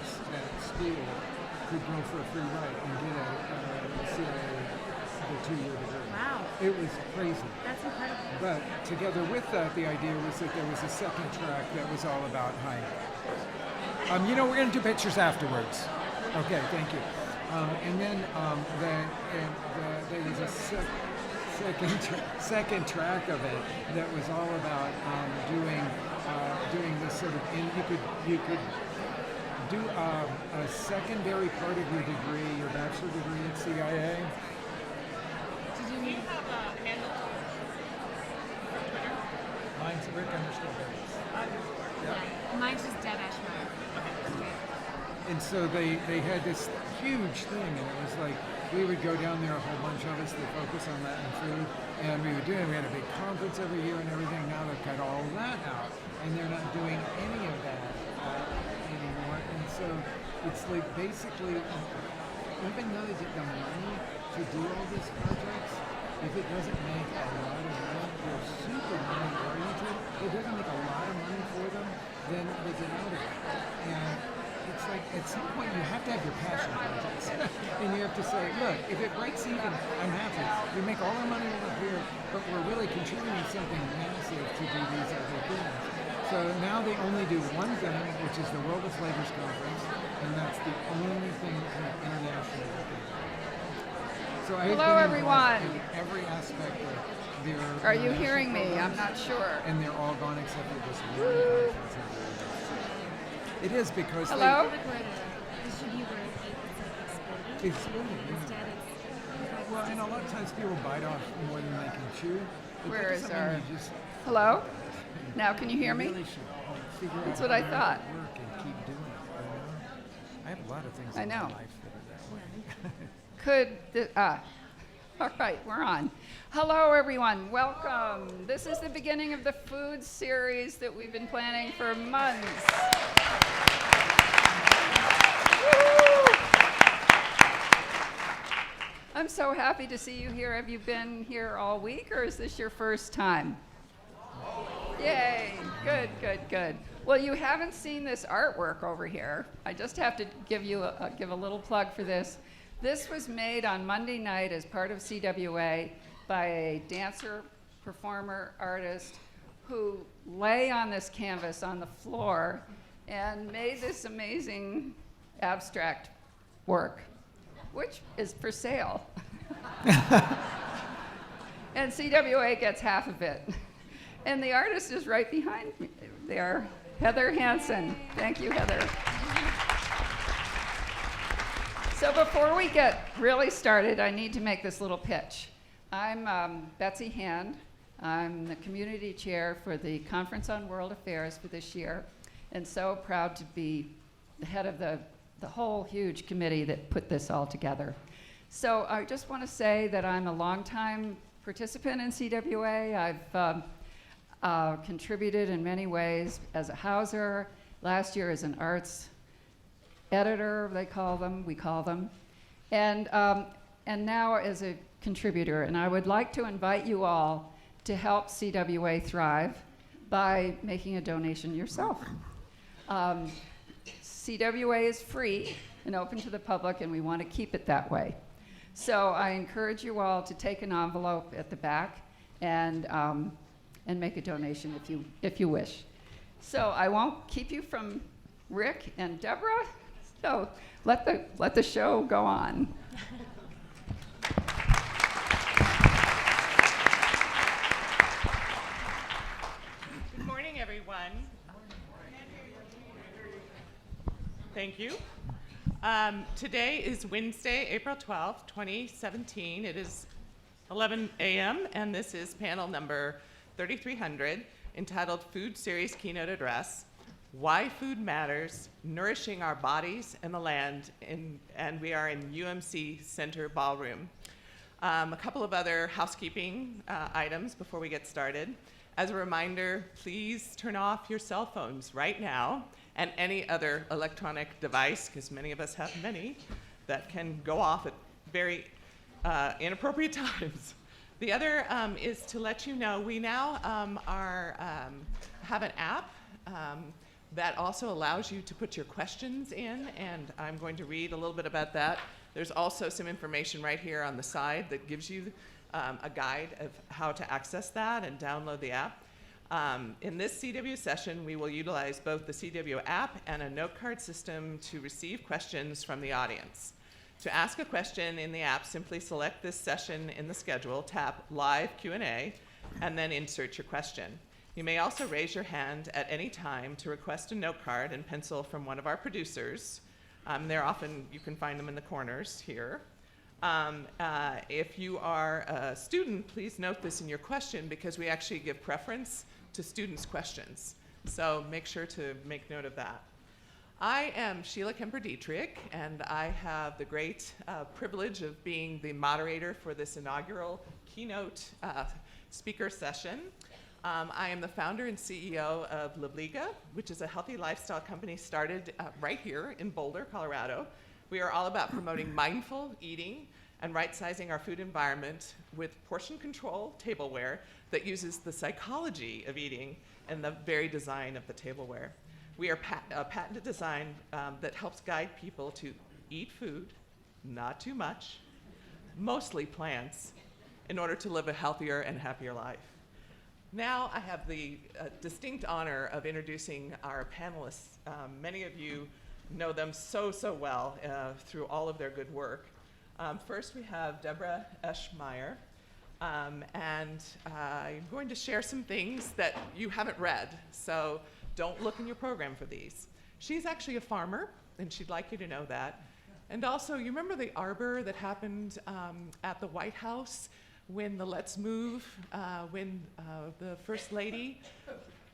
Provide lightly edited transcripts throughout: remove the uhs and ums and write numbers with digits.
students at school could go for a free ride and get a CIA, the 2-year degree. Wow. It was crazy. That's incredible. But together with that, the idea was that there was a second track that was all about hiking. We're going to do pictures afterwards. Okay, thank you. And then there was a second track of it that was all about doing this sort of. You could do a secondary part of your degree, your bachelor degree at CIA. Did you have a handle for Twitter? Mine's Rick _Davis. Yeah. Mine's just Deb Eschmeyer. Okay. And so they had this huge thing, and it was like we would go down there, a whole bunch of us that focus on Latin food, and we had a big conference every year and everything. Now they've cut all that out, and they're not doing any of that anymore. And so it's like basically, even though they get the money to do all these projects, if it doesn't make a lot of money, they're super money oriented. It doesn't make a lot of money for them, then they get out of it. And it's like at some point you have to have your passion projects. And you have to say, look, if it breaks even, I'm happy. We make all our money over here, but we're really contributing something massive to do these other things. So now they only do one thing, which is the World of Flavors Conference, and that's the only thing international. So hello, everyone. In every aspect of their. Are you hearing me? I'm not sure. And they're all gone except for this one conference. It is because. Hello. Exploding. Well, and a lot of times people bite off more than they can chew. Where is our? Hello. Now can you hear me? Really should figure That's out what I how to thought. Work and keep doing it. I have a lot of things in my life that are that way. All right, we're on. Hello, everyone. Welcome. This is the beginning of the food series that we've been planning for months. Woo! I'm so happy to see you here. Have you been here all week, or is this your first time? Yay. Good, good, good. Well, you haven't seen this artwork over here. I just have to give a little plug for this. This was made on Monday night as part of CWA by a dancer, performer, artist who lay on this canvas on the floor and made this amazing abstract work, which is for sale. And CWA gets half of it. And the artist is right behind me there, Heather Hansen. Thank you, Heather. So before we get really started, I need to make this little pitch. I'm Betsy Hand. I'm the community chair for the Conference on World Affairs for this year, and so proud to be the head of the whole huge committee that put this all together. So I just want to say that I'm a longtime participant in CWA. I've contributed in many ways as a houser, last year as an arts editor, we call them, and now as a contributor. And I would like to invite you all to help CWA thrive by making a donation yourself. CWA is free and open to the public, and we want to keep it that way. So I encourage you all to take an envelope at the back and make a donation if you wish. So I won't keep you from Rick and Deborah. So let the show go on. Good morning, everyone. Thank you. Today is Wednesday, April 12th, 2017. It is 11 a.m., and this is panel number 3300, entitled Food Series Keynote Address, Why Food Matters, Nourishing Our Bodies and the Land, and we are in UMC Center Ballroom. A couple of other housekeeping items before we get started. As a reminder, please turn off your cell phones right now and any other electronic device, because many of us have many, that can go off at very inappropriate times. The other is to let you know we now have an app That also allows you to put your questions in, and I'm going to read a little bit about that. There's also some information right here on the side that gives you a guide of how to access that and download the app. In this CW session, we will utilize both the CW app and a note card system to receive questions from the audience. To ask a question in the app, simply select this session in the schedule, tap Live Q&A, and then insert your question. You may also raise your hand at any time to request a note card and pencil from one of our producers. They're often, you can find them in the corners here. If you are a student, please note this in your question because we actually give preference to students' questions. So make sure to make note of that. I am Sheila Kemper Dietrich, and I have the great privilege of being the moderator for this inaugural Keynote speaker session. I am the founder and CEO of Libliga, which is a healthy lifestyle company started right here in Boulder, Colorado. We are all about promoting mindful eating and right-sizing our food environment with portion control tableware that uses the psychology of eating and the very design of the tableware. We are a patented design that helps guide people to eat food, not too much, mostly plants, in order to live a healthier and happier life. Now I have the distinct honor of introducing our panelists. Many of you know them so well through all of their good work. First we have Deb Eschmeyer, and I'm going to share some things that you haven't read, so don't look in your program for these. She's actually a farmer, and she'd like you to know that. And also, you remember the arbor that happened at the White House when the Let's Move, when the First Lady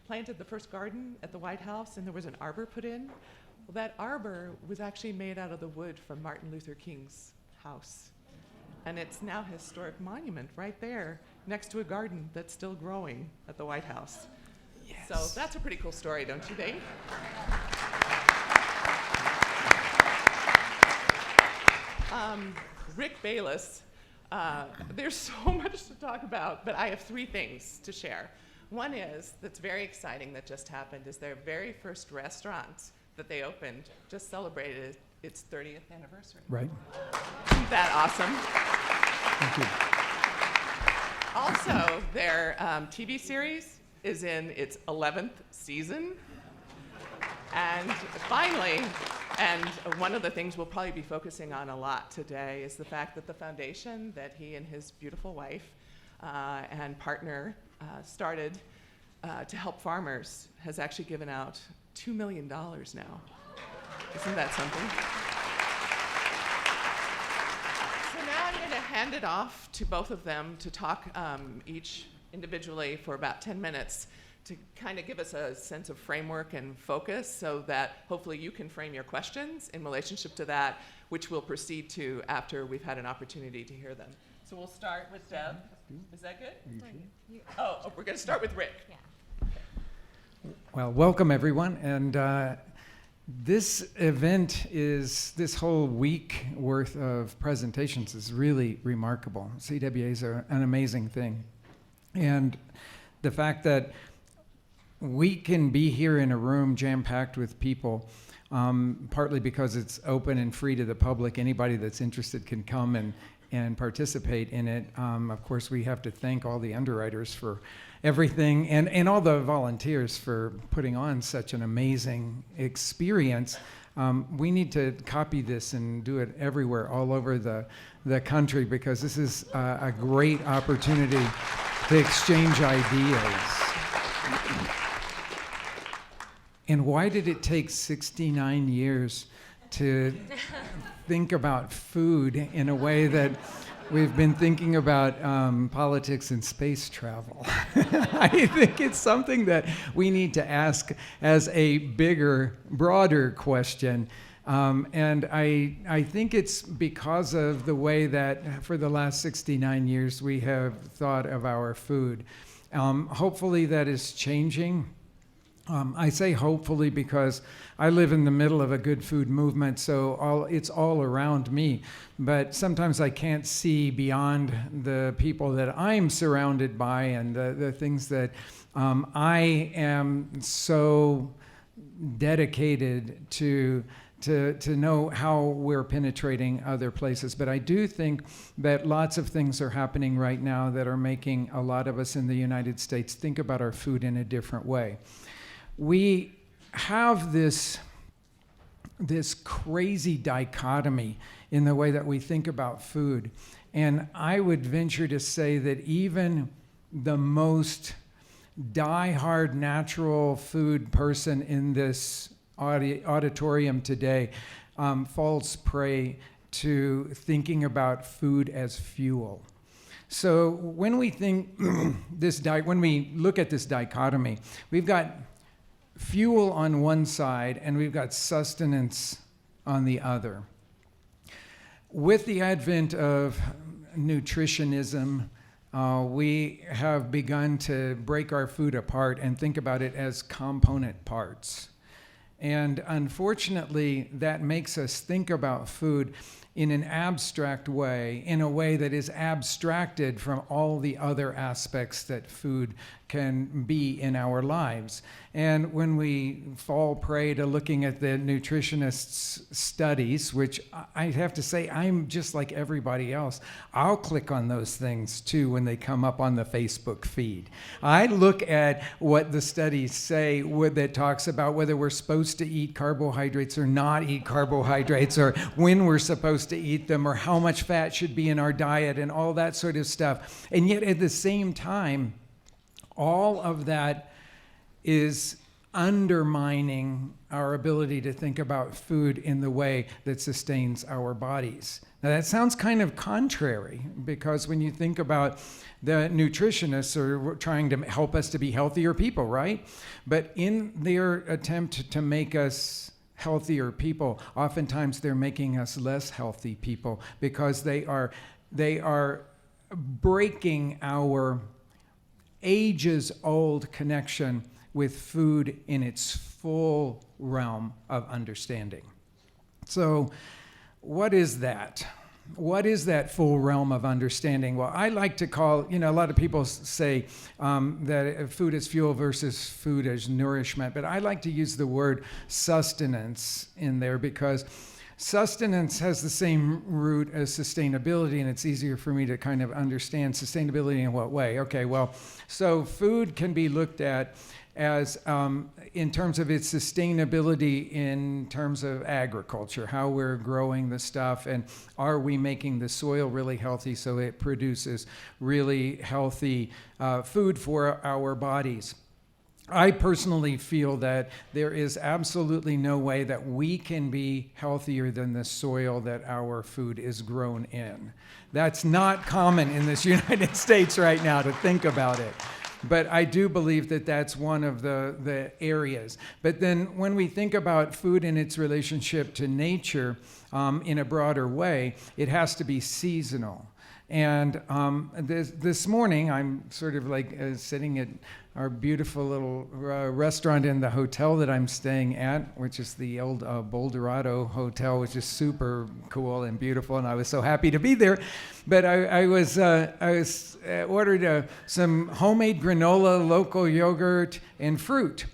planted the first garden at the White House and there was an arbor put in? Well, that arbor was actually made out of the wood from Martin Luther King's house. And it's now a historic monument right there next to a garden that's still growing at the White House. Yes. So that's a pretty cool story, don't you think? Rick Bayless. There's so much to talk about, but I have 3 things to share. One is, that's very exciting that just happened, is their very first restaurant that they opened just celebrated its 30th anniversary. Right. Isn't that awesome? Thank you. Also, their TV series is in its 11th season. And finally, and one of the things we'll probably be focusing on a lot today is the fact that the foundation that he and his beautiful wife and partner started to help farmers has actually given out $2 million now. Isn't that something? So now I'm going to hand it off to both of them to talk each individually for about 10 minutes to kind of give us a sense of framework and focus so that hopefully you can frame your questions in relationship to that, which we'll proceed to after we've had an opportunity to hear them. So we'll start with Deb. Is that good? Oh, we're going to start with Rick. Yeah. Well, welcome everyone. And this event this whole week worth of presentations is really remarkable. CWAs are an amazing thing. And the fact that we can be here in a room jam-packed with people, partly because it's open and free to the public. Anybody that's interested can come and participate in it. Of course, we have to thank all the underwriters for everything and all the volunteers for putting on such an amazing experience. We need to copy this and do it everywhere, all over the country, because this is a great opportunity to exchange ideas. And why did it take 69 years to think about food in a way that we've been thinking about politics and space travel? I think it's something that we need to ask as a bigger, broader question. And I think it's because of the way that for the last 69 years we have thought of our food. Hopefully that is changing. I say hopefully because I live in the middle of a good food movement, so it's all around me. But sometimes I can't see beyond the people that I'm surrounded by and the things that I am so dedicated to know how we're penetrating other places. But I do think that lots of things are happening right now that are making a lot of us in the United States think about our food in a different way. We have this crazy dichotomy in the way that we think about food. And I would venture to say that even the most die-hard natural food person in this auditorium today falls prey to thinking about food as fuel. So when we think when we look at this dichotomy, we've got fuel on one side and we've got sustenance on the other. With the advent of nutritionism, we have begun to break our food apart and think about it as component parts. And unfortunately, that makes us think about food in an abstract way, in a way that is abstracted from all the other aspects that food can be in our lives. And when we fall prey to looking at the nutritionists' studies, which I have to say, I'm just like everybody else, I'll click on those things too when they come up on the Facebook feed. I look at what the studies say that talks about whether we're supposed to eat carbohydrates or not eat carbohydrates, or when we're supposed to eat them, or how much fat should be in our diet, and all that sort of stuff. And yet at the same time, all of that is undermining our ability to think about food in the way that sustains our bodies. Now that sounds kind of contrary, because when you think about the nutritionists are trying to help us to be healthier people, right? But in their attempt to make us healthier people, oftentimes they're making us less healthy people, because they are breaking our ages-old connection with food in its full realm of understanding. So what is that? What is that full realm of understanding? Well, I like to call, a lot of people say that food is fuel versus food as nourishment, but I like to use the word sustenance in there, because sustenance has the same root as sustainability, and it's easier for me to kind of understand sustainability in what way. Okay, well, so food can be looked at as in terms of its sustainability in terms of agriculture, how we're growing the stuff, and are we making the soil really healthy so it produces really healthy food for our bodies. I personally feel that there is absolutely no way that we can be healthier than the soil that our food is grown in. That's not common in this United States right now to think about it. But I do believe that that's one of the areas. But then when we think about food and its relationship to nature in a broader way, it has to be seasonal. And this morning, I'm sort of like sitting at our beautiful little restaurant in the hotel that I'm staying at, which is the old Boulder Hotel, which is super cool and beautiful, and I was so happy to be there. But I was ordered some homemade granola, local yogurt, and fruit.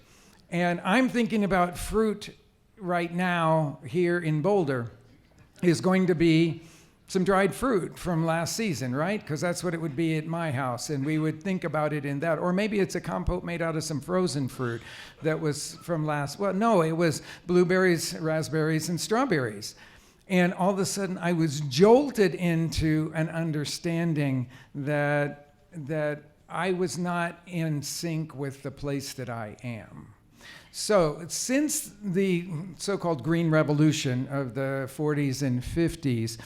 And I'm thinking about fruit right now here in Boulder is going to be some dried fruit from last season, right? Because that's what it would be at my house, and we would think about it in that. Or maybe it's a compote made out of some frozen fruit that was from it was blueberries, raspberries, and strawberries. And all of a sudden, I was jolted into an understanding that I was not in sync with the place that I am. So since the so-called Green Revolution of the 40s and 50s,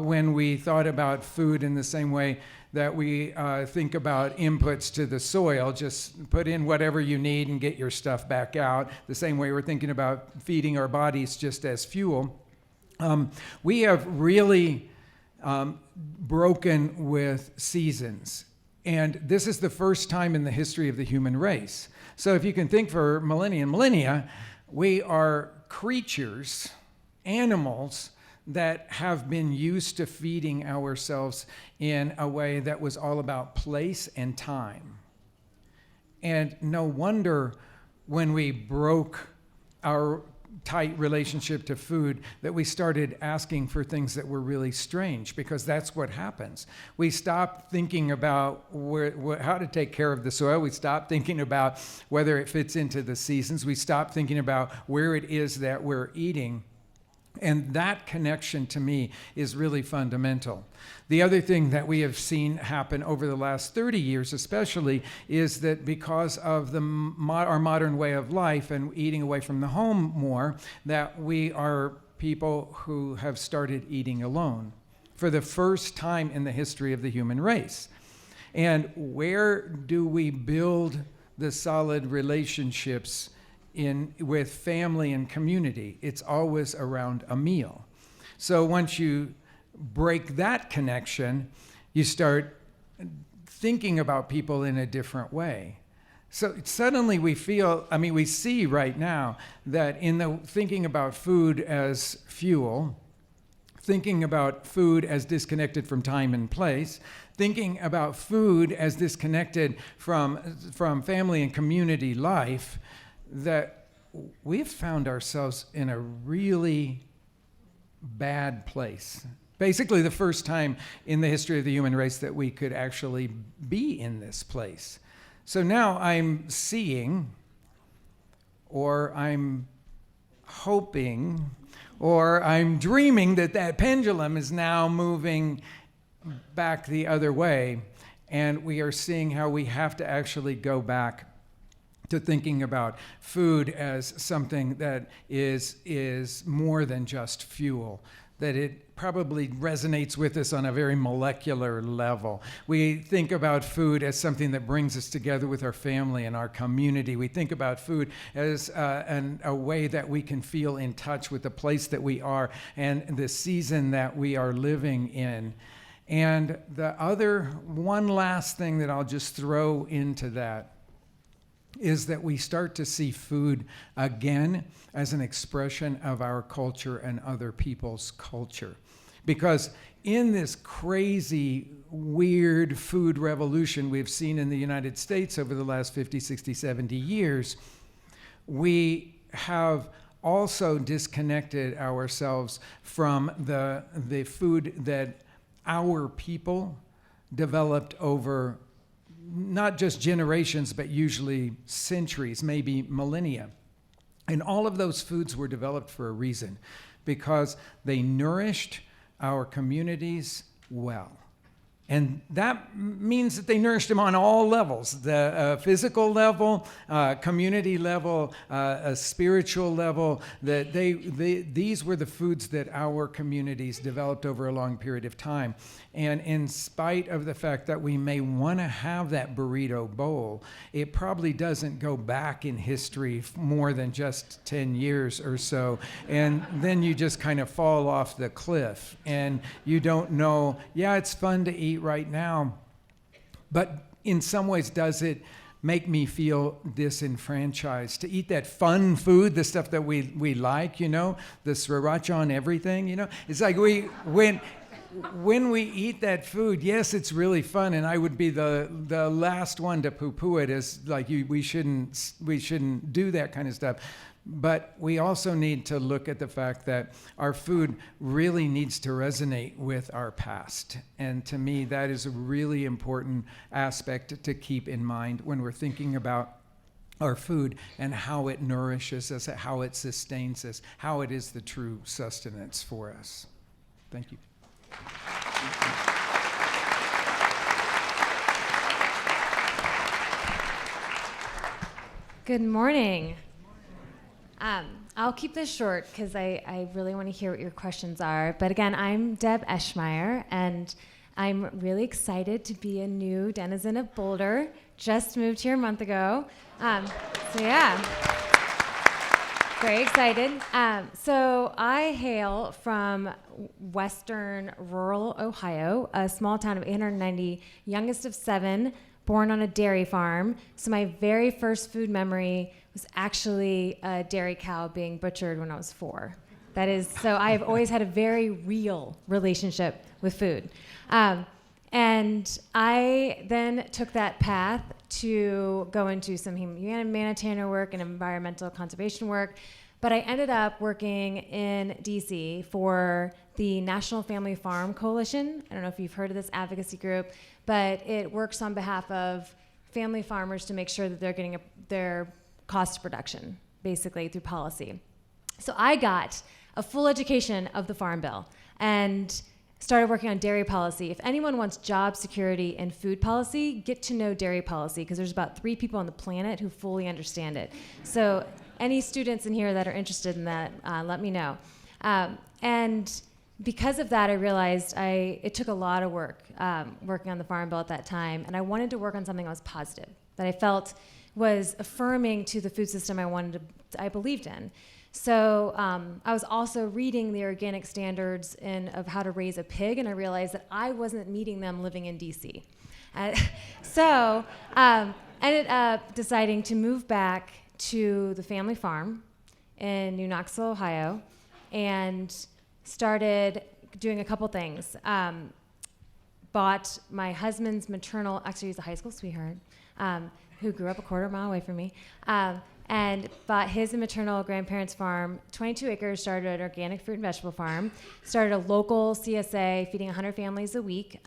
when we thought about food in the same way that we think about inputs to the soil, just put in whatever you need and get your stuff back out, the same way we're thinking about feeding our bodies just as fuel, we have really broken with seasons. And this is the first time in the history of the human race. So if you can think for millennia, we are creatures, animals, that have been used to feeding ourselves in a way that was all about place and time. And no wonder when we broke our tight relationship to food that we started asking for things that were really strange, because that's what happens. We stop thinking about how to take care of the soil. We stop thinking about whether it fits into the seasons. We stop thinking about where it is that we're eating. And that connection, to me, is really fundamental. The other thing that we have seen happen over the last 30 years especially is that because of our modern way of life and eating away from the home more, that we are people who have started eating alone for the first time in the history of the human race. And where do we build the solid relationships with family and community? It's always around a meal. So once you break that connection, you start thinking about people in a different way. So suddenly we see right now that in the thinking about food as fuel, thinking about food as disconnected from time and place, thinking about food as disconnected from family and community life, that we've found ourselves in a really bad place. Basically, the first time in the history of the human race that we could actually be in this place. So now I'm seeing, or I'm hoping, or I'm dreaming that pendulum is now moving back the other way, and we are seeing how we have to actually go back to thinking about food as something that is more than just fuel, that it probably resonates with us on a very molecular level. We think about food as something that brings us together with our family and our community. We think about food as a way that we can feel in touch with the place that we are and the season that we are living in. And the other one last thing that I'll just throw into that is that we start to see food again as an expression of our culture and other people's culture. Because in this crazy, weird food revolution we've seen in the United States over the last 50, 60, 70 years, we have also disconnected ourselves from the food that our people developed over not just generations, but usually centuries, maybe millennia. And all of those foods were developed for a reason, because they nourished our communities well. And that means that they nourished them on all levels, the physical level, community level, a spiritual level, that these were the foods that our communities developed over a long period of time. And in spite of the fact that we may want to have that burrito bowl, it probably doesn't go back in history more than just 10 years or so. And then you just kind of fall off the cliff and you don't know, yeah, it's fun to eat right now, but in some ways, does it make me feel disenfranchised to eat that fun food, the stuff that we like, the sriracha on everything, It's like when we eat that food, yes, it's really fun, and I would be the last one to poo-poo it as like we shouldn't do that kind of stuff. But we also need to look at the fact that our food really needs to resonate with our past. And to me, that is a really important aspect to keep in mind when we're thinking about our food and how it nourishes us, how it sustains us, how it is the true sustenance for us. Thank you. Good morning. I'll keep this short because I really want to hear what your questions are. But again, I'm Deb Eschmeyer, and I'm really excited to be a new denizen of Boulder. Just moved here a month ago. So yeah, very excited. So I hail from western rural Ohio, a small town of 890, youngest of 7, born on a dairy farm. So my very first food memory was actually a dairy cow being butchered when I was 4. That is, so I have always had a very real relationship with food. And I then took that path to go into some humanitarian work and environmental conservation work. But I ended up working in DC for the National Family Farm Coalition. I don't know if you've heard of this advocacy group, but it works on behalf of family farmers to make sure that they're getting their cost of production, basically through policy. So I got a full education of the Farm Bill and started working on dairy policy. If anyone wants job security and food policy, get to know dairy policy, because there's about 3 people on the planet who fully understand it. So any students in here that are interested in that, let me know. And because of that, I realized it took a lot of work working on the Farm Bill at that time, and I wanted to work on something that was positive, that I felt was affirming to the food system I believed in. So I was also reading the organic standards of how to raise a pig, and I realized that I wasn't meeting them living in DC. So ended up deciding to move back to the family farm in New Knoxville, Ohio, and started doing a couple things. Bought my husband's maternal, actually he's a high school sweetheart, who grew up a quarter mile away from me, and bought his maternal grandparents' farm, 22 acres, started an organic fruit and vegetable farm, started a local CSA feeding 100 families a week,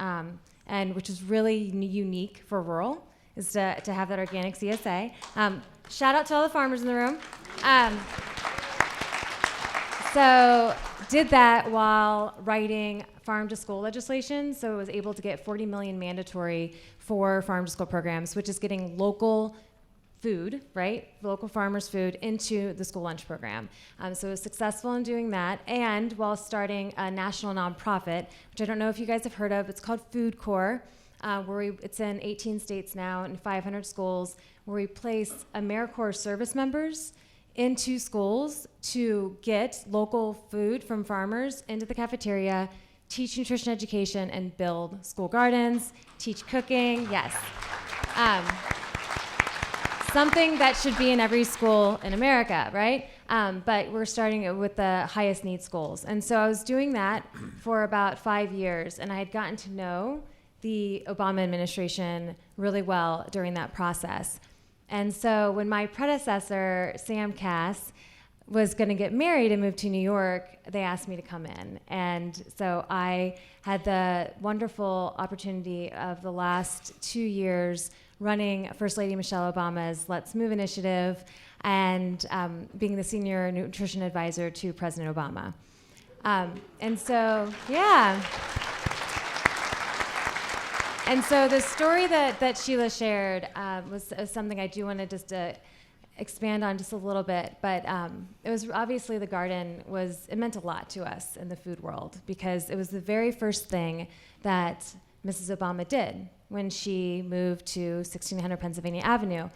and which is really unique for rural, is to have that organic CSA. Shout out to all the farmers in the room. So did that while writing farm to school legislation, so I was able to get 40 million mandatory for farm to school programs, which is getting local food, right? Local farmers' food into the school lunch program. So I was successful in doing that, and while starting a national nonprofit, which I don't know if you guys have heard of. It's called Food Corps, it's in 18 states now and 500 schools, where we place AmeriCorps service members into schools to get local food from farmers into the cafeteria, teach nutrition education, and build school gardens, teach cooking, yes. Something that should be in every school in America, right? But we're starting it with the highest need schools. And so I was doing that for about 5 years, and I had gotten to know the Obama administration really well during that process. And so when my predecessor, Sam Cass, was going to get married and move to New York, they asked me to come in. And so I had the wonderful opportunity of the last 2 years running First Lady Michelle Obama's Let's Move initiative and being the senior nutrition advisor to President Obama. And so, yeah. And so the story that Sheila shared was something I do want to just expand on just a little bit. But it was obviously the garden it meant a lot to us in the food world, because it was the very first thing that Mrs. Obama did when she moved to 1600 Pennsylvania Avenue.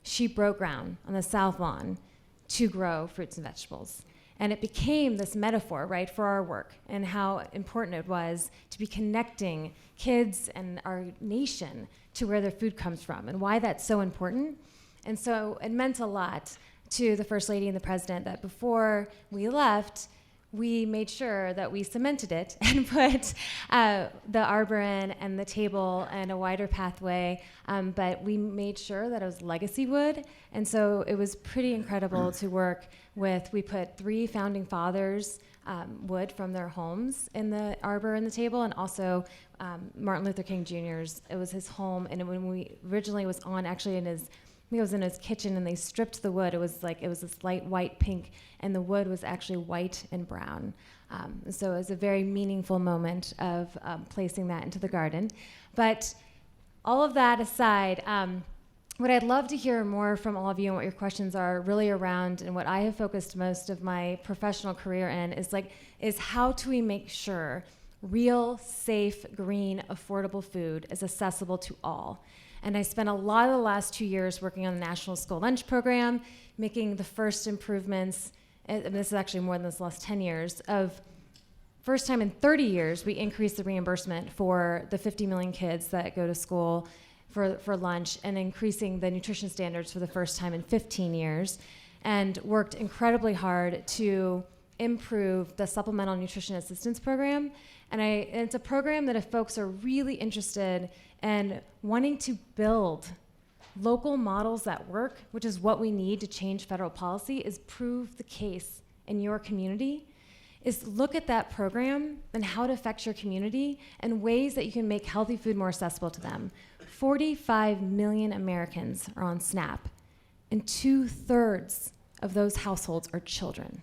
She broke ground on the South Lawn to grow fruits and vegetables. And it became this metaphor, right, for our work and how important it was to be connecting kids and our nation to where their food comes from and why that's so important. And so it meant a lot to the First Lady and the President that before we left, we made sure that we cemented it and put the arbor in and the table and a wider pathway, but we made sure that it was legacy wood. And so it was pretty incredible to work with. We put 3 founding fathers' wood from their homes in the arbor and the table, and also Martin Luther King Jr.'s. It was his home, and when we originally was on actually in his, I think it was in his kitchen, and they stripped the wood. It was this light white pink, and the wood was actually white and brown. So it was a very meaningful moment of placing that into the garden. But all of that aside, what I'd love to hear more from all of you and what your questions are really around, and what I have focused most of my professional career in is how do we make sure real, safe, green, affordable food is accessible to all. And I spent a lot of the last 2 years working on the National School Lunch Program, making the first improvements, and this is actually more than this last 10 years, of first time in 30 years, we increased the reimbursement for the 50 million kids that go to school for lunch, and increasing the nutrition standards for the first time in 15 years, and worked incredibly hard to improve the Supplemental Nutrition Assistance Program. And it's a program that if folks are really interested in wanting to build local models that work, which is what we need to change federal policy, is prove the case in your community, is look at that program and how it affects your community and ways that you can make healthy food more accessible to them. 45 million Americans are on SNAP, and 2/3 of those households are children.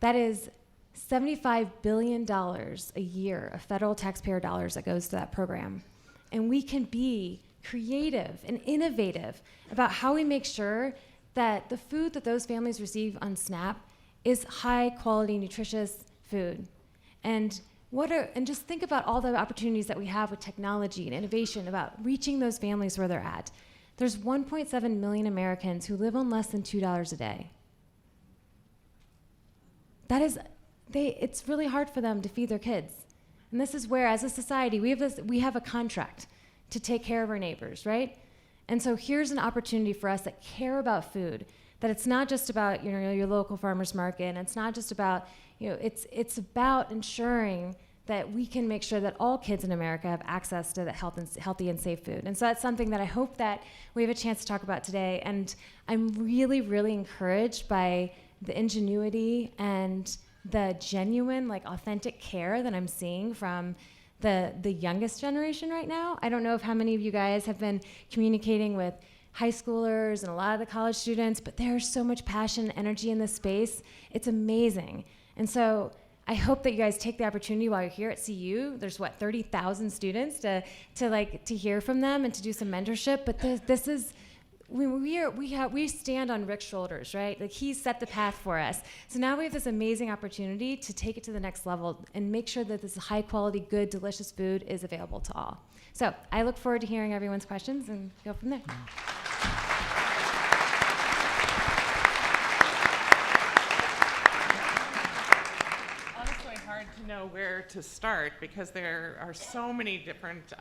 That is $75 billion a year of federal taxpayer dollars that goes to that program. And we can be creative and innovative about how we make sure that the food that those families receive on SNAP is high quality, nutritious food. And just think about all the opportunities that we have with technology and innovation about reaching those families where they're at. There's 1.7 million Americans who live on less than $2 a day. It's really hard for them to feed their kids. And this is where, as a society, we have a contract to take care of our neighbors, right? And so here's an opportunity for us that care about food, that it's not just about your local farmer's market, and it's not just about, it's about ensuring that we can make sure that all kids in America have access to the healthy and safe food. And so that's something that I hope that we have a chance to talk about today. And I'm really, really encouraged by the ingenuity and the genuine, authentic care that I'm seeing from the youngest generation right now. I don't know if how many of you guys have been communicating with high schoolers and a lot of the college students, but there's so much passion and energy in this space. It's amazing. And so I hope that you guys take the opportunity while you're here at CU. There's 30,000 students to hear from them and to do some mentorship. But this is, we stand on Rick's shoulders, right? He set the path for us. So now we have this amazing opportunity to take it to the next level and make sure that this high quality, good, delicious food is available to all. So I look forward to hearing everyone's questions and go from there. To know where to start because there are so many different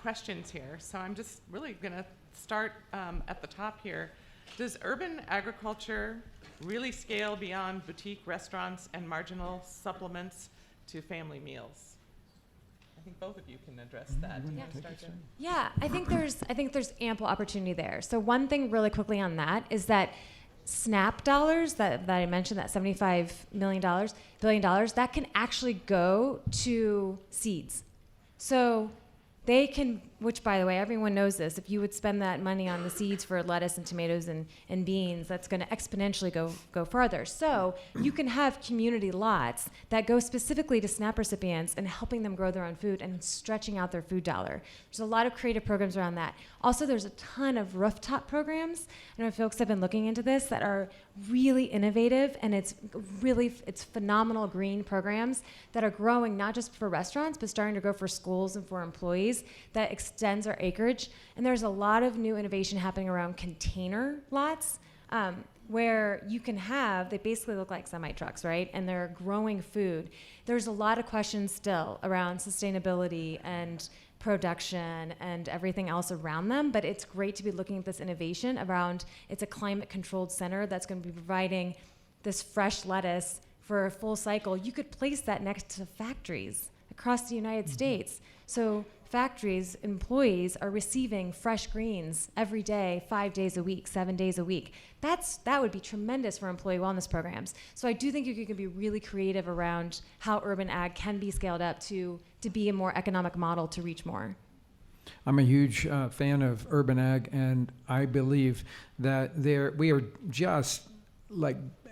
questions here. So I'm just really going to start at the top here. Does urban agriculture really scale beyond boutique restaurants and marginal supplements to family meals? I think both of you can address that. Do you want to start there? Yeah, I think there's ample opportunity there. So one thing really quickly on that is that SNAP dollars that I mentioned, that $75 billion, that can actually go to seeds. So they can, which by the way, everyone knows this, if you would spend that money on the seeds for lettuce and tomatoes and beans, that's going to exponentially go farther. So you can have community lots that go specifically to SNAP recipients and helping them grow their own food and stretching out their food dollar. There's a lot of creative programs around that. Also, there's a ton of rooftop programs. I don't know if folks have been looking into this that are really innovative, and it's phenomenal green programs that are growing not just for restaurants, but starting to grow for schools and for employees that extends our acreage. And there's a lot of new innovation happening around container lots where you can they basically look like semi-trucks, right? And they're growing food. There's a lot of questions still around sustainability and production and everything else around them, but it's great to be looking at this innovation around, it's a climate-controlled center that's going to be providing this fresh lettuce for a full cycle. You could place that next to factories across the United States. So factories, employees are receiving fresh greens every day, 5 days a week, 7 days a week. That would be tremendous for employee wellness programs. So I do think you can be really creative around how urban ag can be scaled up to be a more economic model to reach more. I'm a huge fan of urban ag, and I believe that we are just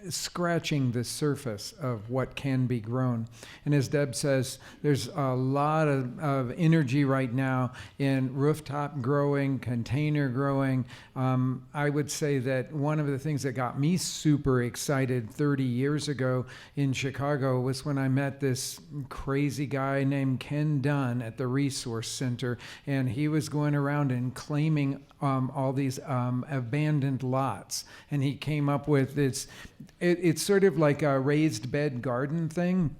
scratching the surface of what can be grown. And as Deb says, there's a lot of energy right now in rooftop growing, container growing. I would say that one of the things that got me super excited 30 years ago in Chicago was when I met this crazy guy named Ken Dunn at the Resource Center, and he was going around and claiming all these abandoned lots. And he came up with this, it's sort of like a raised bed garden thing,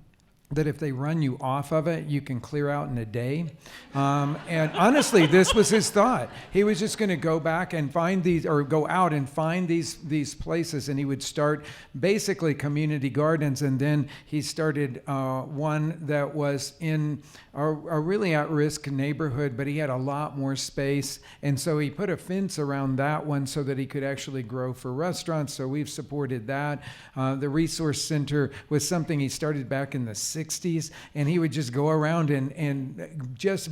that if they run you off of it, you can clear out in a day. And honestly, this was his thought. He was just going to go back and find these, or go out and find these places, and he would start basically community gardens. And then he started one that was in a really at-risk neighborhood, but he had a lot more space. And so he put a fence around that one so that he could actually grow for restaurants. So we've supported that. The Resource Center was something he started back in the 60s, and he would just go around and just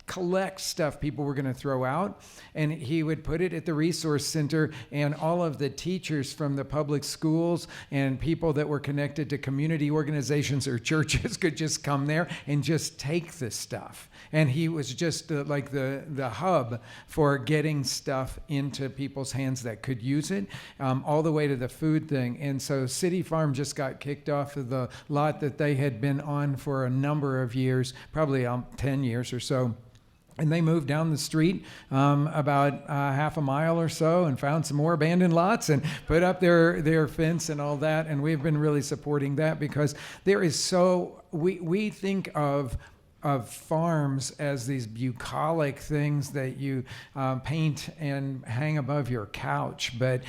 collect stuff people were going to throw out, and he would put it at the Resource Center, and all of the teachers from the public schools and people that were connected to community organizations or churches could just come there and just take this stuff. And he was just like the hub for getting stuff into people's hands that could use it, all the way to the food thing. And so City Farm just got kicked off of the lot that they had been on for a number of years, probably 10 years or so. And they moved down the street about half a mile or so and found some more abandoned lots and put up their fence and all that. And we've been really supporting that because there is we think of farms as these bucolic things that you paint and hang above your couch, but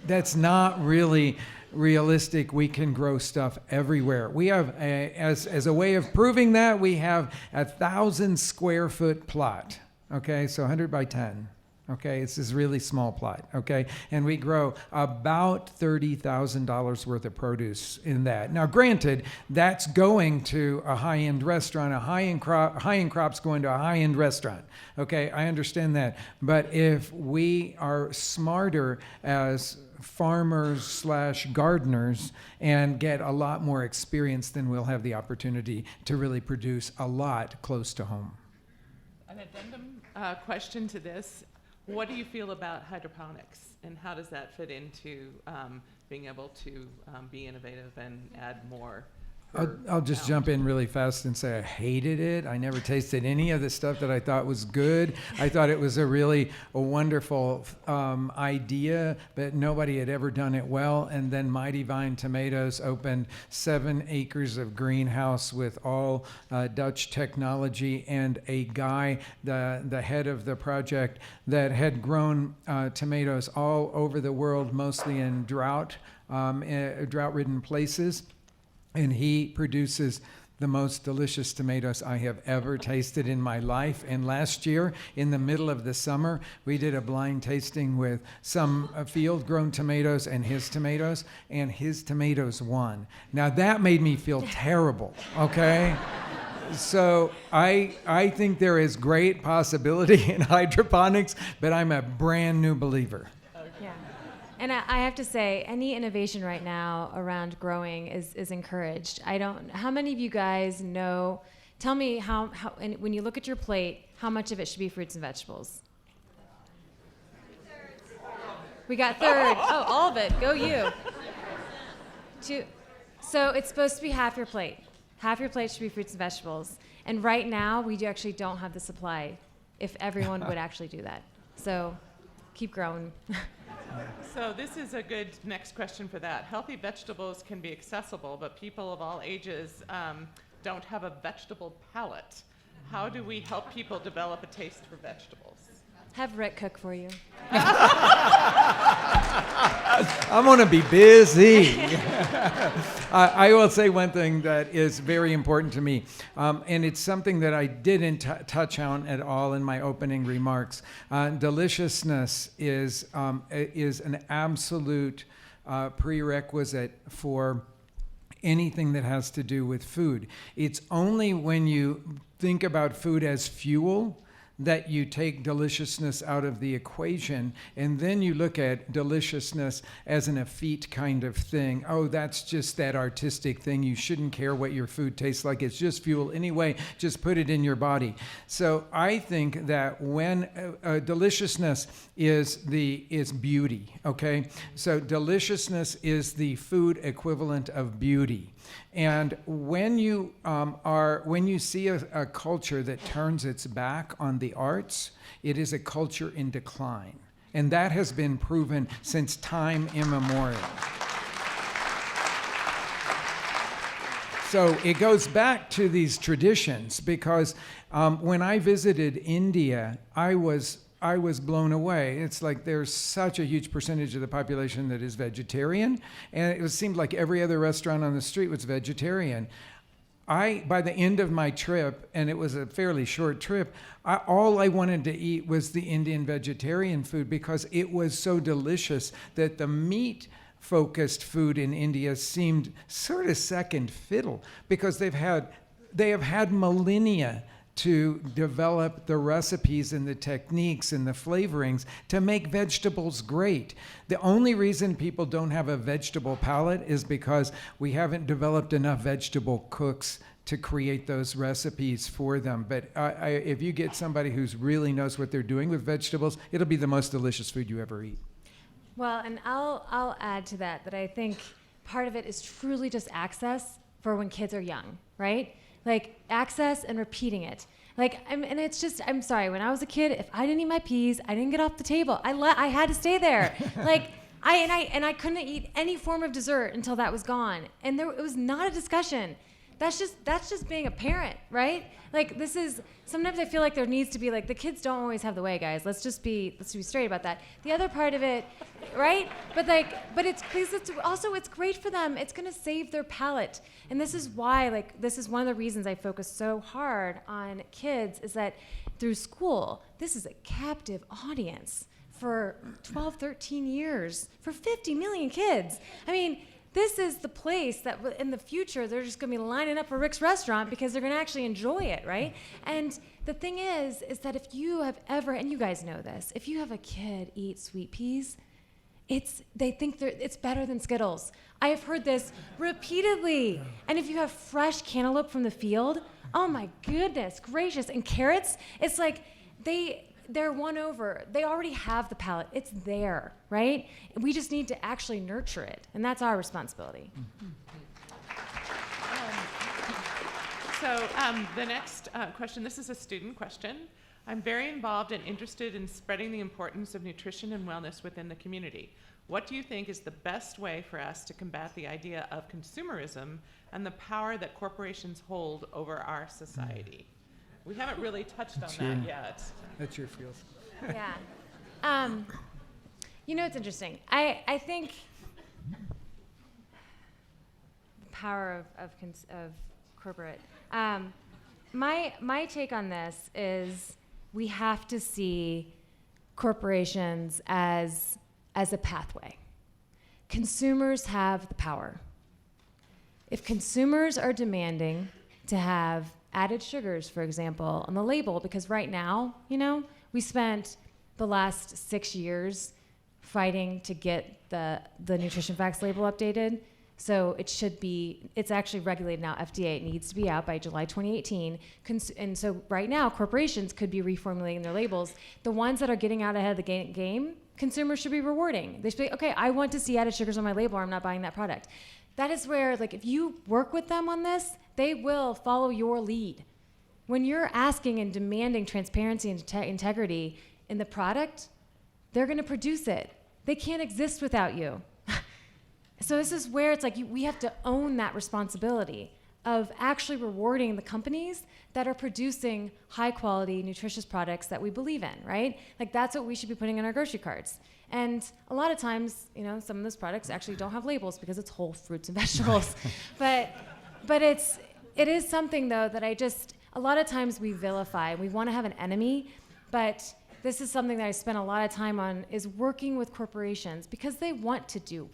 that's not really realistic. We can grow stuff everywhere. We have as a way of proving that, we have 1,000 square foot plot. Okay, so 100 by 10. Okay, it's this really small plot. Okay, and we grow about $30,000 worth of produce in that. Now, granted, that's going to a high-end restaurant. A high-end crop's going to a high-end restaurant. Okay, I understand that. But if we are smarter as farmers/gardeners and get a lot more experience, then we'll have the opportunity to really produce a lot close to home. An addendum question to this. What do you feel about hydroponics, and how does that fit into being able to be innovative and add more? I'll just jump in really fast and say I hated it. I never tasted any of the stuff that I thought was good. I thought it was a wonderful idea, but nobody had ever done it well. And then Mighty Vine Tomatoes opened 7 acres of greenhouse with all Dutch technology, and a guy, the head of the project, that had grown tomatoes all over the world, mostly in drought-ridden places. And he produces the most delicious tomatoes I have ever tasted in my life. And last year, in the middle of the summer, we did a blind tasting with some field-grown tomatoes and his tomatoes won. Now, that made me feel terrible, okay? So I think there is great possibility in hydroponics, but I'm a brand new believer. Yeah. And I have to say, any innovation right now around growing is encouraged. How many of you guys know, tell me how and when you look at your plate, how much of it should be fruits and vegetables? We got third. Oh, all of it. Go you. So it's supposed to be half your plate. Half your plate should be fruits and vegetables. And right now, we actually don't have the supply if everyone would actually do that. So keep growing. So this is a good next question for that. Healthy vegetables can be accessible, but people of all ages don't have a vegetable palate. How do we help people develop a taste for vegetables? Have Rick cook for you. I'm going to be busy. I will say one thing that is very important to me, and it's something that I didn't touch on at all in my opening remarks. Deliciousness is an absolute prerequisite for anything that has to do with food. It's only when you think about food as fuel that you take deliciousness out of the equation, and then you look at deliciousness as an effete kind of thing. Oh, that's just that artistic thing. You shouldn't care what your food tastes like. It's just fuel anyway. Just put it in your body. So I think that when deliciousness is beauty. Okay, so deliciousness is the food equivalent of beauty. And when you see a culture that turns its back on the arts, it is a culture in decline. And that has been proven since time immemorial. So it goes back to these traditions because when I visited India, I was blown away. It's like there's such a huge percentage of the population that is vegetarian, and it seemed like every other restaurant on the street was vegetarian. By the end of my trip, and it was a fairly short trip, all I wanted to eat was the Indian vegetarian food because it was so delicious that the meat-focused food in India seemed sort of second fiddle because they have had millennia to develop the recipes and the techniques and the flavorings to make vegetables great. The only reason people don't have a vegetable palate is because we haven't developed enough vegetable cooks to create those recipes for them. But if you get somebody who really knows what they're doing with vegetables, it'll be the most delicious food you ever eat. Well, and I'll add to that I think part of it is truly just access for when kids are young, right? Like access and repeating it. And it's just, I'm sorry, when I was a kid, if I didn't eat my peas, I didn't get off the table. I had to stay there. I couldn't eat any form of dessert until that was gone. And it was not a discussion. That's just being a parent, right? Sometimes I feel like there needs to be the kids don't always have the way, guys. Let's be straight about that. The other part of it, right? But it's great for them. It's gonna save their palate. And this is why, this is one of the reasons I focus so hard on kids is that through school, this is a captive audience for 12, 13 years, for 50 million kids. I mean, this is the place that in the future they're just going to be lining up for Rick's restaurant because they're going to actually enjoy it, right? And the thing is that if you have ever, and you guys know this, if you have a kid eat sweet peas, they think it's better than Skittles. I have heard this repeatedly. And if you have fresh cantaloupe from the field, oh my goodness gracious, and carrots, it's like they're won over. They already have the palate. It's there, right? We just need to actually nurture it, and that's our responsibility. So the next question, this is a student question. I'm very involved and interested in spreading the importance of nutrition and wellness within the community. What do you think is the best way for us to combat the idea of consumerism and the power that corporations hold over our society? We haven't really touched on that yet. That's your field. Yeah. It's interesting. I think the power of corporate. My take on this is we have to see corporations as a pathway. Consumers have the power. If consumers are demanding to have added sugars, for example, on the label, because right now, we spent the last 6 years fighting to get the nutrition facts label updated. So it's actually regulated now, FDA. It needs to be out by July 2018. And so right now, corporations could be reformulating their labels. The ones that are getting out ahead of the game, consumers should be rewarding. They should be, okay, I want to see added sugars on my label, or I'm not buying that product. That is where, if you work with them on this, they will follow your lead. When you're asking and demanding transparency and integrity in the product, they're going to produce it. They can't exist without you. So this is where it's we have to own that responsibility of actually rewarding the companies that are producing high quality, nutritious products that we believe in, right? That's what we should be putting in our grocery carts. And a lot of times, some of those products actually don't have labels because it's whole fruits and vegetables. but it is something though that a lot of times we vilify. We want to have an enemy, but this is something that I spent a lot of time on, is working with corporations because they want to do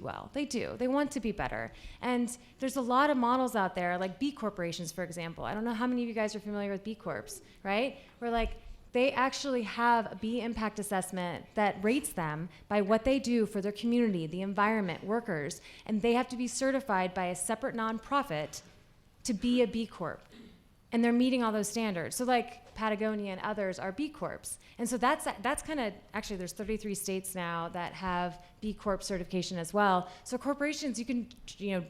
well. They do. They want to be better. And there's a lot of models out there, like B corporations, for example. I don't know how many of you guys are familiar with B Corps, right? Where they actually have a B impact assessment that rates them by what they do for their community, the environment, workers, and they have to be certified by a separate nonprofit to be a B Corp. And they're meeting all those standards. So Patagonia and others are B Corps. And so that's kind of, actually there's 33 states now that have B Corp certification as well. So corporations, you can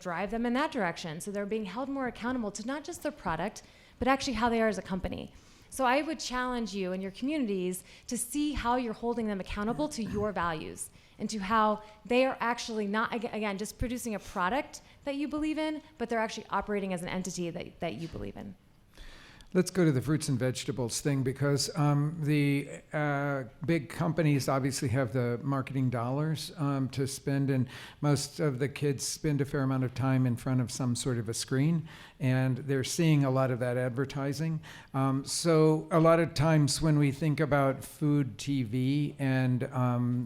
drive them in that direction. So they're being held more accountable to not just their product, but actually how they are as a company. So I would challenge you and your communities to see how you're holding them accountable to your values. into how they are actually not, again, just producing a product that you believe in, but they're actually operating as an entity that you believe in. Let's go to the fruits and vegetables thing, because the big companies obviously have the marketing dollars to spend, and most of the kids spend a fair amount of time in front of some sort of a screen, and they're seeing a lot of that advertising. So a lot of times when we think about food TV and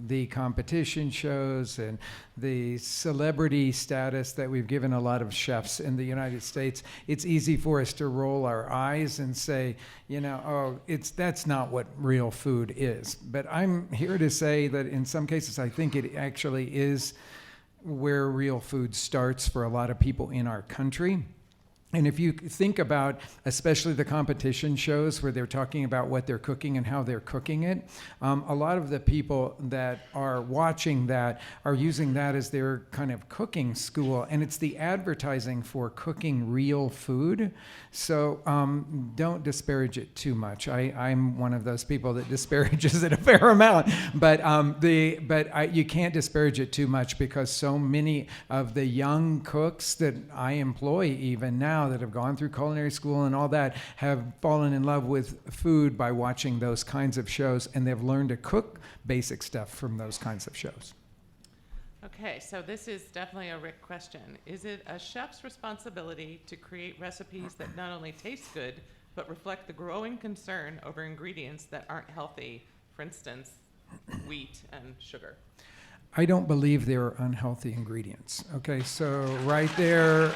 the competition shows and the celebrity status that we've given a lot of chefs in the United States, it's easy for us to roll our eyes and say, that's not what real food is. But I'm here to say that in some cases, I think it actually is where real food starts for a lot of people in our country. And if you think about, especially the competition shows where they're talking about what they're cooking and how they're cooking it, a lot of the people that are watching that are using that as their kind of cooking school, and it's the advertising for cooking real food. So don't disparage it too much. I'm one of those people that disparages it a fair amount, but you can't disparage it too much, because so many of the young cooks that I employ even now that have gone through culinary school and all that have fallen in love with food by watching those kinds of shows, and they've learned to cook basic stuff from those kinds of shows. Okay, so this is definitely a Rick question. Is it a chef's responsibility to create recipes that not only taste good, but reflect the growing concern over ingredients that aren't healthy, for instance, wheat and sugar? I don't believe there are unhealthy ingredients. Okay, so right there,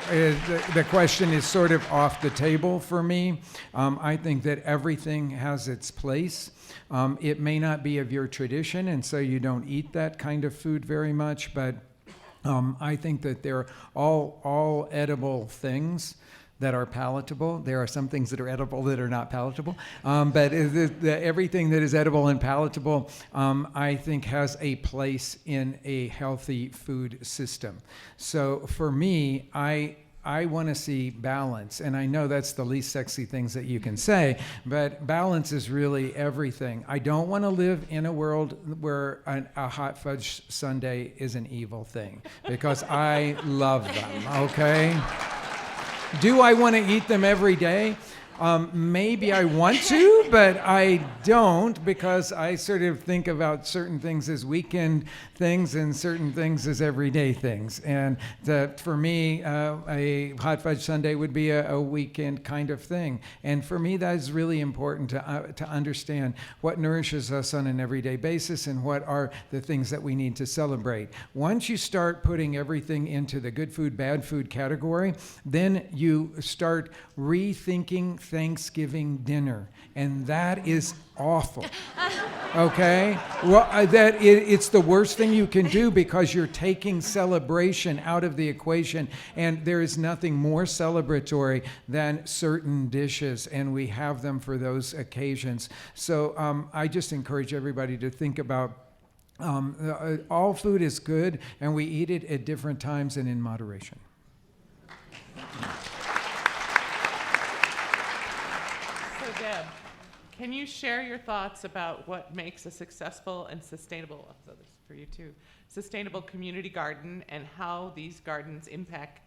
the question is sort of off the table for me. I think that everything has its place. It may not be of your tradition, and so you don't eat that kind of food very much, but I think that they're all edible things that are palatable. There are some things that are edible that are not palatable, but everything that is edible and palatable, I think, has a place in a healthy food system. So for me, I want to see balance, and I know that's the least sexy things that you can say, but balance is really everything. I don't want to live in a world where a hot fudge sundae is an evil thing, because I love them, okay? Do I want to eat them every day? Maybe I want to, but I don't, because I sort of think about certain things as weekend things and certain things as everyday things. And for me, a hot fudge sundae would be a weekend kind of thing. And for me, that is really important to understand what nourishes us on an everyday basis and what are the things that we need to celebrate. Once you start putting everything into the good food, bad food category, then you start rethinking Thanksgiving dinner, and that is awful. Okay? Well, it's the worst thing you can do, because you're taking celebration out of the equation, and there is nothing more celebratory than certain dishes, and we have them for those occasions. So I just encourage everybody to think about all food is good, and we eat it at different times and in moderation. Deb, can you share your thoughts about what makes a successful and sustainable, so this is for you too, sustainable community garden, and how these gardens impact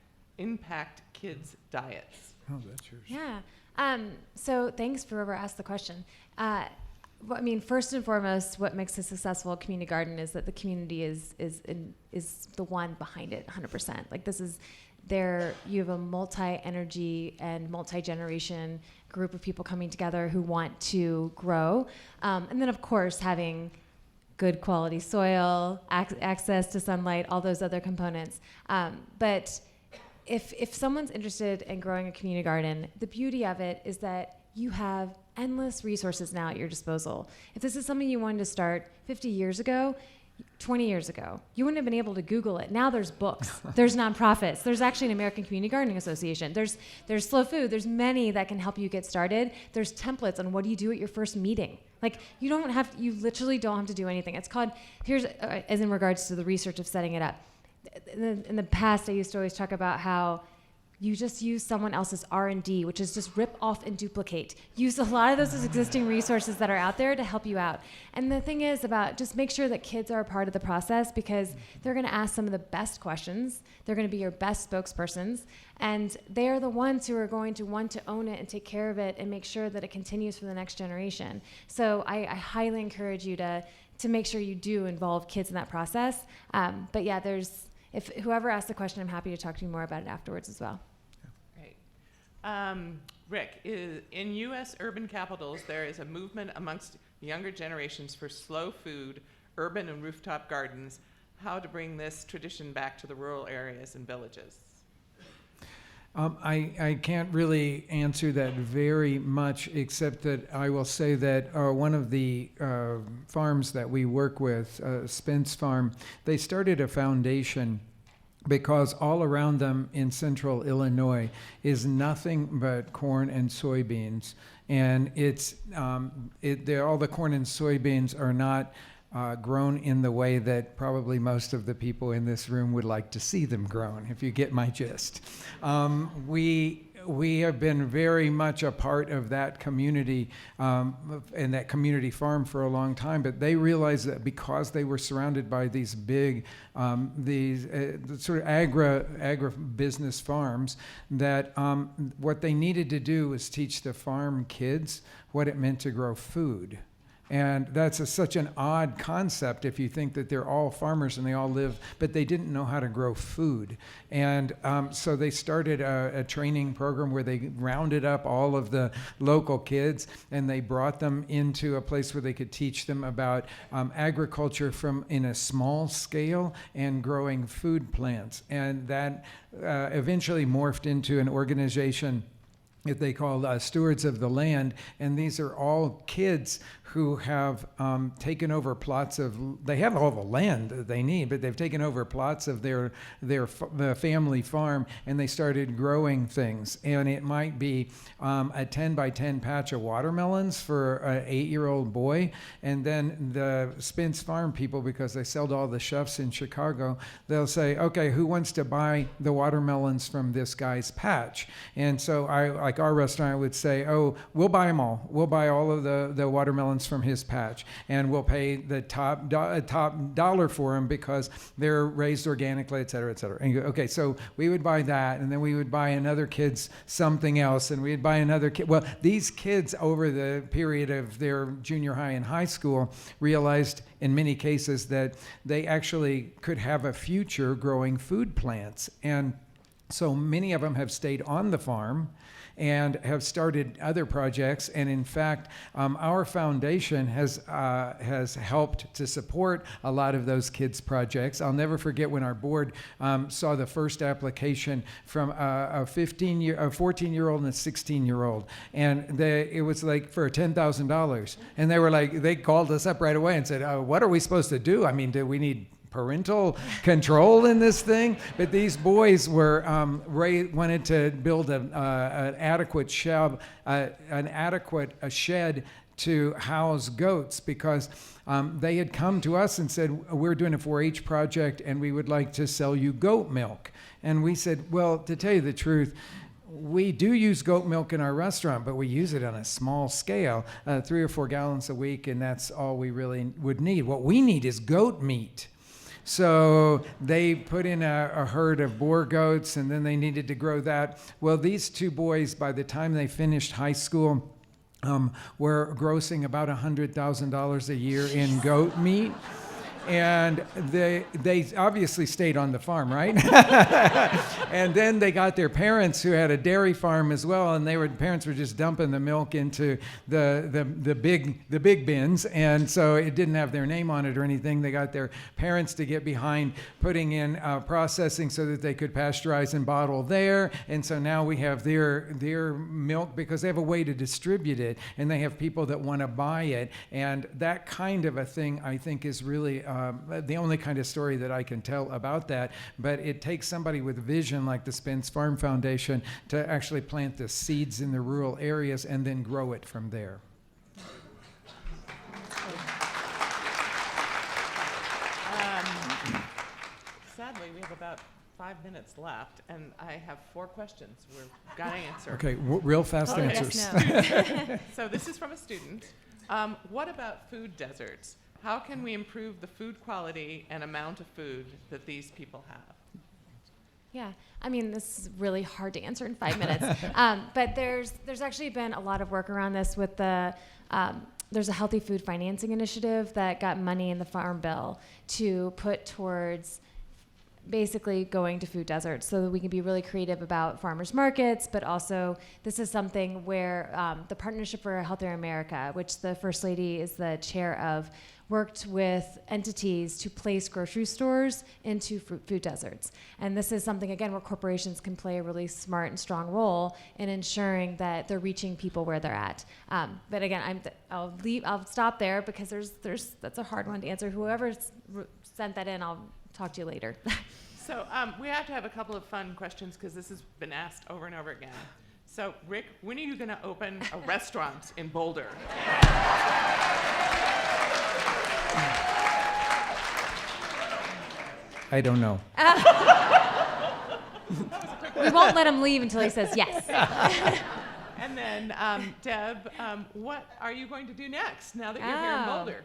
kids' diets? Oh, that's yours. Yeah. So thanks for whoever asked the question. First and foremost, what makes a successful community garden is that the community is the one behind it 100%. Like, this is you have a multi-energy and multi-generation group of people coming together who want to grow. And then, of course, having good quality soil, access to sunlight, all those other components. But if someone's interested in growing a community garden, the beauty of it is that you have endless resources now at your disposal. If this is something you wanted to start 50 years ago, 20 years ago, you wouldn't have been able to Google it. Now there's books, there's nonprofits, there's actually an American Community Gardening Association, there's Slow Food, there's many that can help you get started. There's templates on what do you do at your first meeting. Like, you literally don't have to do anything. It's called, as in regards to the research of setting it up. In the past, I used to always talk about how you just use someone else's R&D, which is just rip off and duplicate. Use a lot of those existing resources that are out there to help you out. And the thing is about just make sure that kids are a part of the process, because they're going to ask some of the best questions. They're going to be your best spokespersons. And they are the ones who are going to want to own it and take care of it and make sure that it continues for the next generation. So I highly encourage you to make sure you do involve kids in that process. But yeah, if whoever asked the question, I'm happy to talk to you more about it afterwards as well. Great. Rick, in U.S. urban capitals, there is a movement amongst younger generations for slow food, urban and rooftop gardens. How to bring this tradition back to the rural areas and villages? I can't really answer that very much, except that I will say that one of the farms that we work with, Spence Farm, they started a foundation because all around them in central Illinois is nothing but corn and soybeans. And all the corn and soybeans are not grown in the way that probably most of the people in this room would like to see them grown, if you get my gist. We have been very much a part of that community and that community farm for a long time, but they realized that because they were surrounded by these big, sort of agribusiness farms, that what they needed to do was teach the farm kids what it meant to grow food. And that's such an odd concept if you think that they're all farmers and they all live, but they didn't know how to grow food. And so they started a training program where they rounded up all of the local kids and they brought them into a place where they could teach them about agriculture in a small scale and growing food plants. And that eventually morphed into an organization that they call Stewards of the Land, and these are all kids who have taken over plots they have all the land that they need, but they've taken over plots of their family farm, and they started growing things. And it might be a 10 by 10 patch of watermelons for an 8-year-old boy, and then the Spence Farm people, because they sell to all the chefs in Chicago, they'll say, okay, who wants to buy the watermelons from this guy's patch? And so like our restaurant would say, oh, we'll buy them all. We'll buy all of the watermelons from his patch, and we'll pay the top dollar for them because they're raised organically, et cetera, et cetera. And you go, okay, so we would buy that, and then we would buy another kid's something else, and we'd buy another kid. Well, these kids over the period of their junior high and high school realized in many cases that they actually could have a future growing food plants. And so many of them have stayed on the farm and have started other projects. And in fact, our foundation has helped to support a lot of those kids' projects. I'll never forget when our board saw the first application from a 14-year-old and a 16-year-old. And it was like for $10,000. And they called us up right away and said, what are we supposed to do? I mean, do we need parental control in this thing? But these boys wanted to build an adequate shed to house goats, because they had come to us and said, we're doing a 4-H project and we would like to sell you goat milk. And we said, well, to tell you the truth, we do use goat milk in our restaurant, but we use it on a small scale, 3 or 4 gallons a week, and that's all we really would need. What we need is goat meat. So they put in a herd of boar goats, and then they needed to grow that. Well, these 2 boys, by the time they finished high school, were grossing about $100,000 a year in goat meat. And they obviously stayed on the farm, right? And then they got their parents who had a dairy farm as well, and parents were just dumping the milk into the big bins, and so it didn't have their name on it or anything. They got their parents to get behind putting in processing so that they could pasteurize and bottle there, and so now we have their milk because they have a way to distribute it, and they have people that want to buy it, and that kind of a thing I think is really the only kind of story that I can tell about that. But it takes somebody with vision like the Spence Farm Foundation to actually plant the seeds in the rural areas and then grow it from there. Sadly, we have about 5 minutes left, and I have 4 questions. We've got to answer. Okay, real fast Okay. answers. Yes, no. So this is from a student. What about food deserts? How can we improve the food quality and amount of food that these people have? Yeah, I mean, this is really hard to answer in 5 minutes. But there's actually been a lot of work around this with the, there's a healthy food financing initiative that got money in the Farm Bill to put towards basically going to food deserts so that we can be really creative about farmers markets, but also this is something where the Partnership for a Healthier America, which the First Lady is the chair of, worked with entities to place grocery stores into food deserts. And this is something, again, where corporations can play a really smart and strong role in ensuring that they're reaching people where they're at. But again, I'll stop there because that's a hard one to answer. Whoever sent that in, I'll talk to you later. So we have to have a couple of fun questions because this has been asked over and over again. So Rick, when are you going to open a restaurant in Boulder? I don't know. We won't let him leave until he says yes. And then Deb, what are you going to do next now that you're here in Boulder?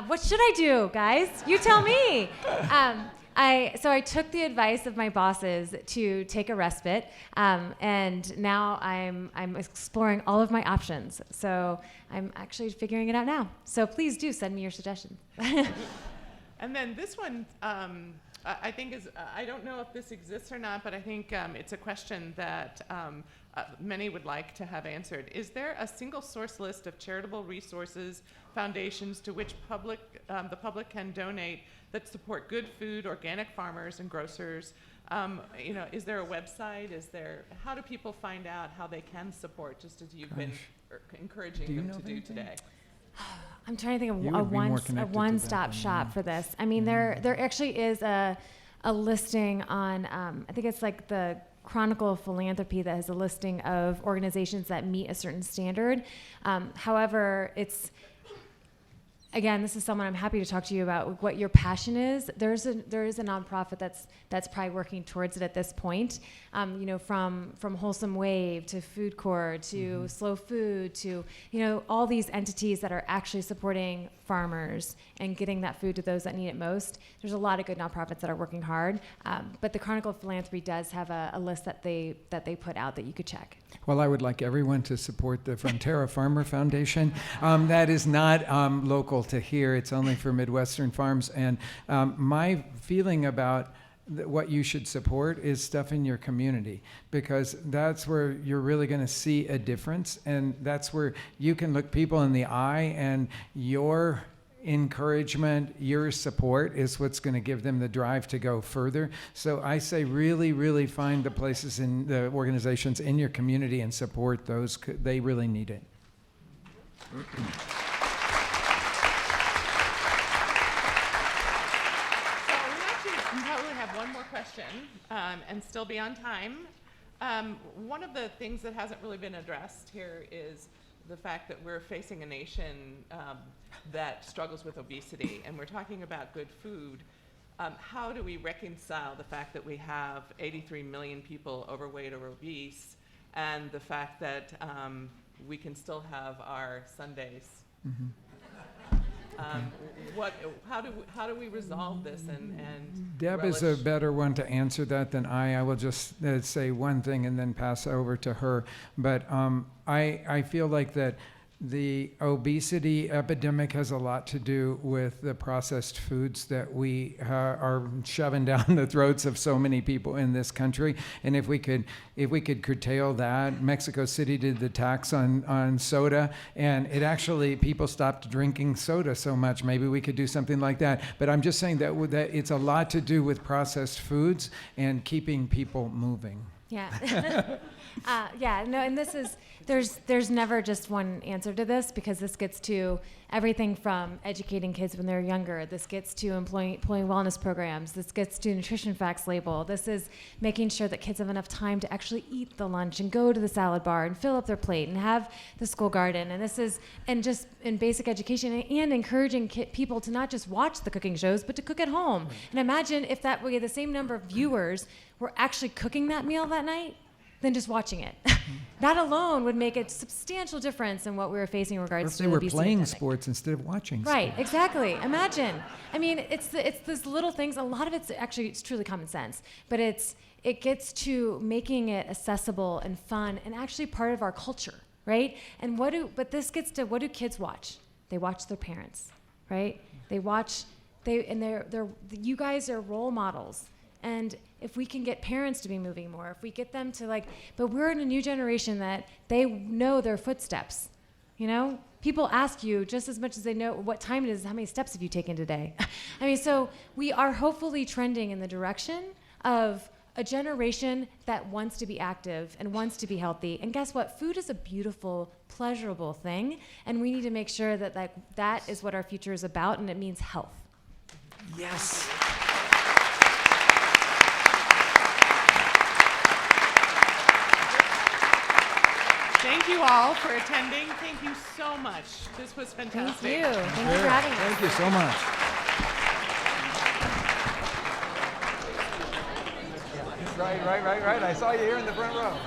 What should I do, guys? You tell me. I took the advice of my bosses to take a respite, and now I'm exploring all of my options. So I'm actually figuring it out now. So please do send me your suggestions. And then this one, I think is, I don't know if this exists or not, but I think it's a question that many would like to have answered. Is there a single source list of charitable resources, foundations to which the public can donate that support good food, organic farmers and grocers? Is there a website? How do people find out how they can support, just as you've been encouraging them to do today? I'm trying to think of You a would be more connected to that one-stop than shop me. for this. I mean, there actually is a listing on, I think it's like the Chronicle of Philanthropy that has a listing of organizations that meet a certain standard. However, again, this is someone I'm happy to talk to you about what your passion is. There is a nonprofit that's probably working towards it at this point. From Wholesome Wave to Food Corps to Slow Food to all these entities that are actually supporting farmers and getting that food to those that need it most. There's a lot of good nonprofits that are working hard, but the Chronicle of Philanthropy does have a list that they put out that you could check. Well, I would like everyone to support the Frontera Farmer Foundation. That is not local to here. It's only for Midwestern farms. And my feeling about what you should support is stuff in your community, because that's where you're really going to see a difference. And that's where you can look people in the eye, and your encouragement, your support is what's going to give them the drive to go further. So I say really, really find the places in the organizations in your community and support those. They really need it. So we actually probably have one more question and still be on time. One of the things that hasn't really been addressed here is the fact that we're facing a nation that struggles with obesity, and we're talking about good food. How do we reconcile the fact that we have 83 million people overweight or obese, and the fact that we can still have our Sundays? How do we resolve this and Deb is a better one to answer that than I. I will just say one thing and then pass over to her. But I feel like that the obesity epidemic has a lot to do with the processed foods that we are shoving down the throats of so many people in this country. And if we could curtail that, Mexico City did the tax on soda, and it actually, people stopped drinking soda so much. Maybe we could do something like that. But I'm just saying that it's a lot to do with processed foods and keeping people moving. Yeah. No, and this is, there's never just one answer to this, because this gets to everything from educating kids when they're younger. This gets to employing wellness programs. This gets to nutrition facts label. This is making sure that kids have enough time to actually eat the lunch and go to the salad bar and fill up their plate and have the school garden. And this is, and just in basic education and encouraging people to not just watch the cooking shows, but to cook at home. And imagine if that we had the same number of viewers were actually cooking that meal that night than just watching it. That alone would make a substantial difference in what we were facing in Or regards if to they the were obesity playing epidemic. sports instead of watching Right, sports. exactly. Imagine. I mean, it's these little things. A lot of it's truly common sense, but it gets to making it accessible and fun and actually part of our culture, right? And this gets to, what do kids watch? They watch their parents, right? You guys are role models. And if we can get parents to be moving more, if we get them to but we're in a new generation that they know their footsteps, you know? People ask you just as much as they know what time it is, how many steps have you taken today? I mean, so we are hopefully trending in the direction of a generation that wants to be active and wants to be healthy. And guess what? Food is a beautiful, pleasurable thing. And we need to make sure that that is what our future is about, and it means health. Yes. Thank you all for attending. Thank you so much. This was fantastic. Thank you. Thank you for having us. Thank you so much. Right. I saw you here in the front row.